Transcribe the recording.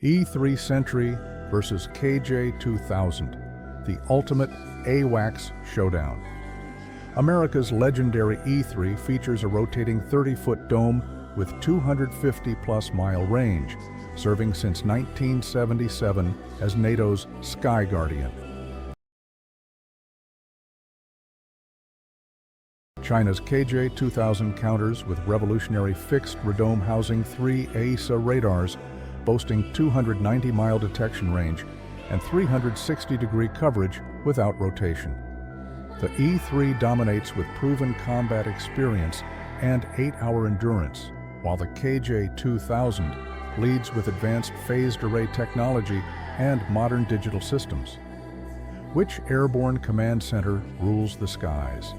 E-3 Sentry versus KJ-2000, the ultimate AWACS showdown. America's legendary E-3 features a rotating 30-foot dome with 250-plus mile range, serving since 1977 as NATO's Sky Guardian. China's KJ-2000 counters with revolutionary fixed radome housing 3 AESA radars, boasting 290-mile detection range and 360-degree coverage without rotation. The E-3 dominates with proven combat experience and 8-hour endurance, while the KJ-2000 leads with advanced phased array technology and modern digital systems. Which airborne command center rules the skies?